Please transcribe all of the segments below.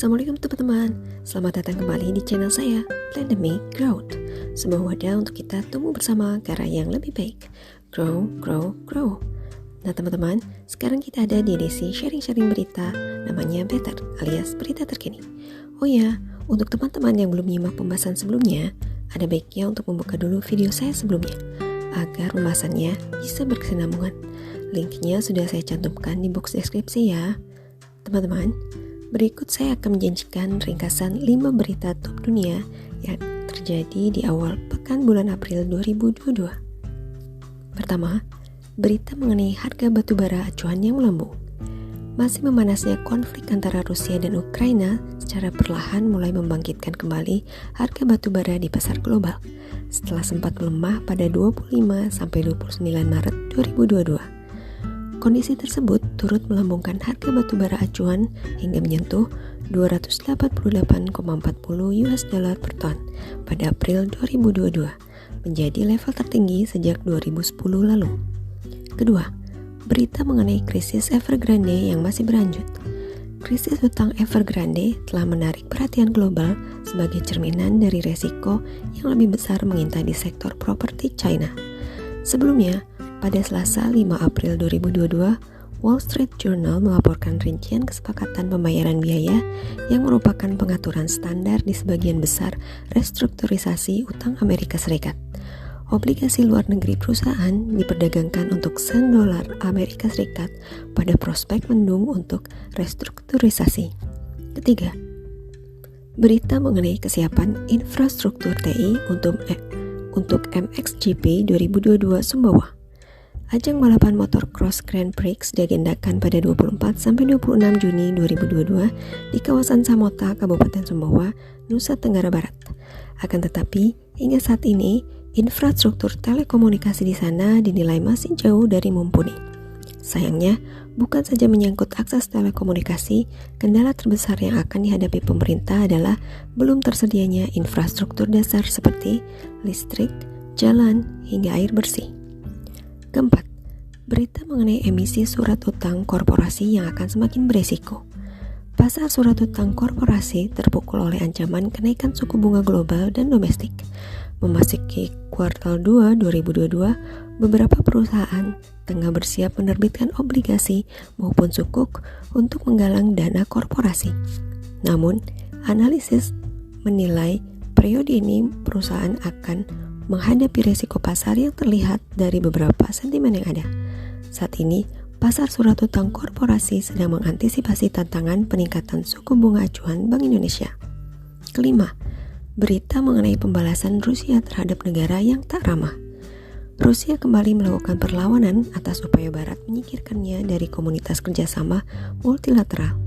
Assalamualaikum teman-teman, selamat datang kembali di channel saya, Pandemic Growth. Sebuah wadah untuk kita tumbuh bersama ke arah yang lebih baik. Grow, grow, grow. Nah teman-teman, sekarang kita ada di edisi sharing-sharing berita, namanya Better alias berita terkini. Oh ya, untuk teman-teman yang belum nyimak pembahasan sebelumnya, ada baiknya untuk membuka dulu video saya sebelumnya, agar pembahasannya bisa berkesinambungan. Linknya sudah saya cantumkan di box deskripsi ya. Teman-teman, berikut saya akan menjanjikan ringkasan 5 berita top dunia yang terjadi di awal pekan bulan April 2022. Pertama, berita mengenai harga batubara acuan yang melambung. Masih memanasnya konflik antara Rusia dan Ukraina secara perlahan mulai membangkitkan kembali harga batubara di pasar global setelah sempat melemah pada 25-29 Maret 2022. Kondisi tersebut turut melambungkan harga batubara acuan hingga menyentuh 288,40 US dollar per ton pada April 2022, menjadi level tertinggi sejak 2010 lalu. Kedua, berita mengenai krisis Evergrande yang masih berlanjut. Krisis hutang Evergrande telah menarik perhatian global sebagai cerminan dari resiko yang lebih besar mengintai di sektor properti China. Sebelumnya, pada Selasa 5 April 2022, Wall Street Journal melaporkan rincian kesepakatan pembayaran biaya yang merupakan pengaturan standar di sebagian besar restrukturisasi utang Amerika Serikat. Obligasi luar negeri perusahaan diperdagangkan untuk sen dolar Amerika Serikat pada prospek mendung untuk restrukturisasi. Ketiga, berita mengenai kesiapan infrastruktur TI untuk MXGP 2022 Sumbawa. Ajang balapan motor cross Grand Prix diagendakan pada 24-26 Juni 2022 di kawasan Samota, Kabupaten Sumbawa, Nusa Tenggara Barat. Akan tetapi, hingga saat ini, infrastruktur telekomunikasi di sana dinilai masih jauh dari mumpuni. Sayangnya, bukan saja menyangkut akses telekomunikasi, kendala terbesar yang akan dihadapi pemerintah adalah belum tersedianya infrastruktur dasar seperti listrik, jalan, hingga air bersih. Keempat, berita mengenai emisi surat utang korporasi yang akan semakin beresiko. Pasar surat utang korporasi terpukul oleh ancaman kenaikan suku bunga global dan domestik. Memasuki kuartal 2 2022, beberapa perusahaan tengah bersiap menerbitkan obligasi maupun sukuk untuk menggalang dana korporasi. Namun, analisis menilai periode ini perusahaan akan menghadapi risiko pasar yang terlihat dari beberapa sentimen yang ada. Saat ini, pasar surat utang korporasi sedang mengantisipasi tantangan peningkatan suku bunga acuan Bank Indonesia. Kelima, berita mengenai pembalasan Rusia terhadap negara yang tak ramah. Rusia kembali melakukan perlawanan atas upaya Barat menyingkirkannya dari komunitas kerjasama multilateral.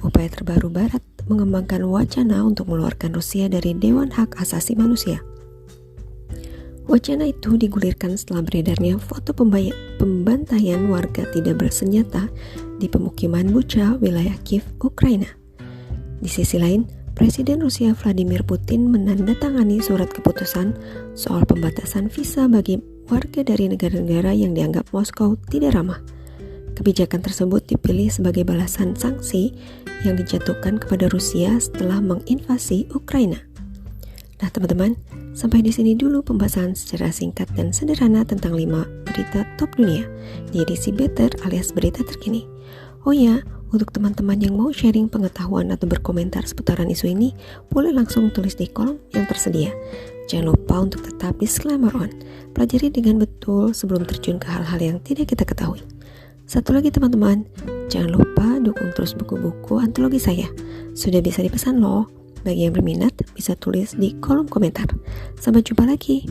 Upaya terbaru Barat mengembangkan wacana untuk mengeluarkan Rusia dari Dewan Hak Asasi Manusia. Wacana itu digulirkan setelah beredarnya foto pembantaian warga tidak bersenjata di pemukiman Bucha, wilayah Kiev, Ukraina. Di sisi lain, Presiden Rusia Vladimir Putin menandatangani surat keputusan soal pembatasan visa bagi warga dari negara-negara yang dianggap Moskow tidak ramah. Kebijakan tersebut dipilih sebagai balasan sanksi yang dijatuhkan kepada Rusia setelah menginvasi Ukraina. Nah teman-teman, sampai di sini dulu pembahasan secara singkat dan sederhana tentang 5 berita top dunia di edisi Better alias berita terkini. Oh ya, untuk teman-teman yang mau sharing pengetahuan atau berkomentar seputaran isu ini, boleh langsung tulis di kolom yang tersedia. Jangan lupa untuk tetap disclaimer on. Pelajari dengan betul sebelum terjun ke hal-hal yang tidak kita ketahui. Satu lagi teman-teman, jangan lupa dukung terus buku-buku antologi saya. Sudah bisa dipesan loh. Bagi yang berminat, bisa tulis di kolom komentar. Sampai jumpa lagi.